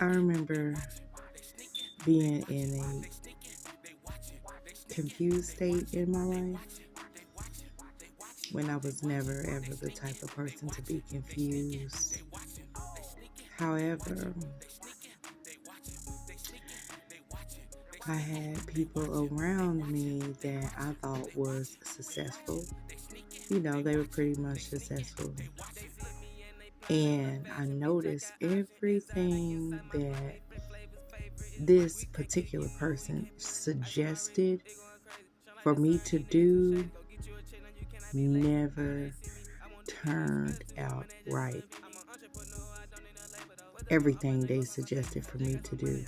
I remember being in a confused state in my life when I was never ever the type of person to be confused. However, I had people around me that I thought was successful. You know, they were pretty much successful. And I noticed everything that this particular person suggested for me to do never turned out right. Everything they suggested for me to do.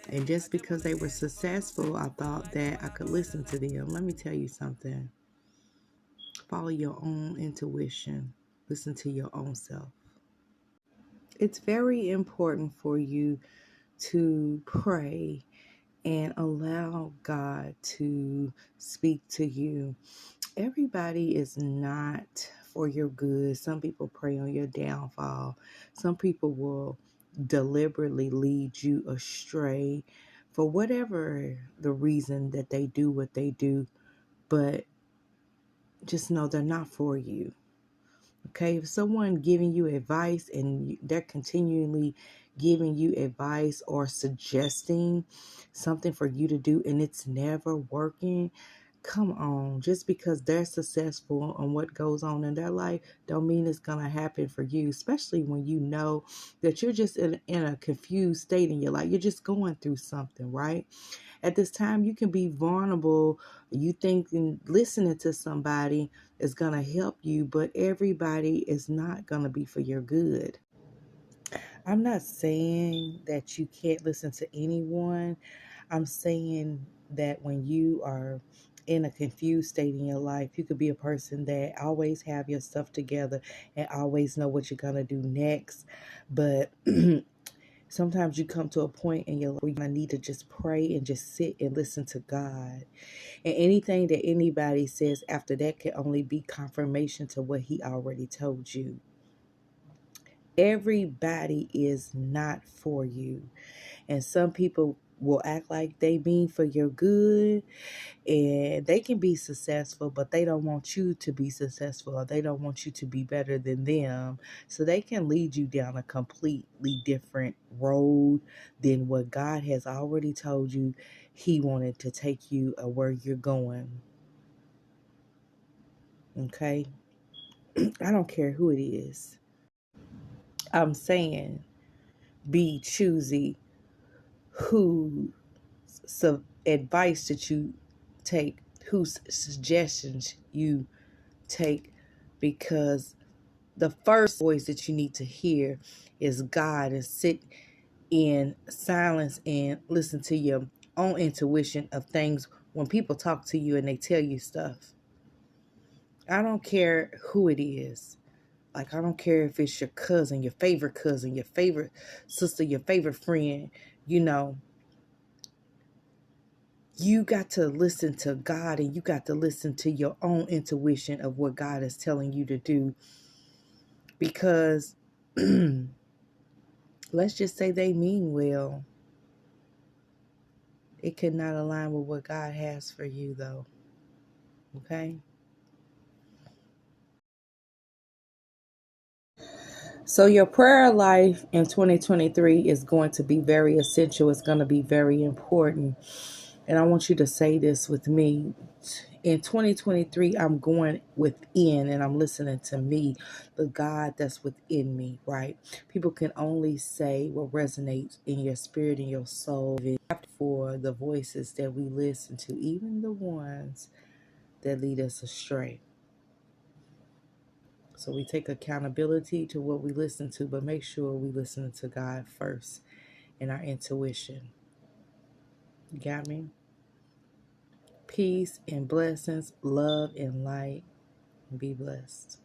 And just because they were successful, I thought that I could listen to them. Let me tell you something. Follow your own intuition. Listen to your own self. It's very important for you to pray and allow God to speak to you. Everybody is not for your good. Some people pray on your downfall. Some people will deliberately lead you astray for whatever the reason that they do what they do. But just know they're not for you. Okay, if someone giving you advice and they're continually giving you advice or suggesting something for you to do and it's never working, come on. Just because they're successful on what goes on in their life don't mean it's going to happen for you, especially when you know that you're just in a confused state in your life. You're just going through something, right? At this time, you can be vulnerable. You think listening to somebody is going to help you, but everybody is not going to be for your good. I'm not saying that you can't listen to anyone. I'm saying that when you are in a confused state in your life, you could be a person that always have your stuff together and always know what you're going to do next. But sometimes you come to a point in your life where you're going to need to just pray and just sit and listen to God. And anything that anybody says after that can only be confirmation to what he already told you. Everybody is not for you. And some people will act like they mean for your good, and they can be successful, but they don't want you to be successful, or they don't want you to be better than them. So they can lead you down a completely different road than what God has already told you he wanted to take you or where you're going. Okay? I don't care who it is. I'm saying be choosy who advice that you take, whose suggestions you take, because the first voice that you need to hear is God, and sit in silence and listen to your own intuition of things when people talk to you and they tell you stuff. I don't care who it is. Like, I don't care if it's your cousin, your favorite sister, your favorite friend, you know. You got to listen to God, and you got to listen to your own intuition of what God is telling you to do. Because let's just say they mean well. It cannot align with what God has for you, though. Okay? So your prayer life in 2023 is going to be very essential. It's going to be very important. And I want you to say this with me. In 2023, I'm going within and I'm listening to me, the God that's within me, right? People can only say what resonates in your spirit and your soul. For the voices that we listen to, even the ones that lead us astray. So we take accountability to what we listen to, but make sure we listen to God first and our intuition. You got me? Peace and blessings, love and light. Be blessed.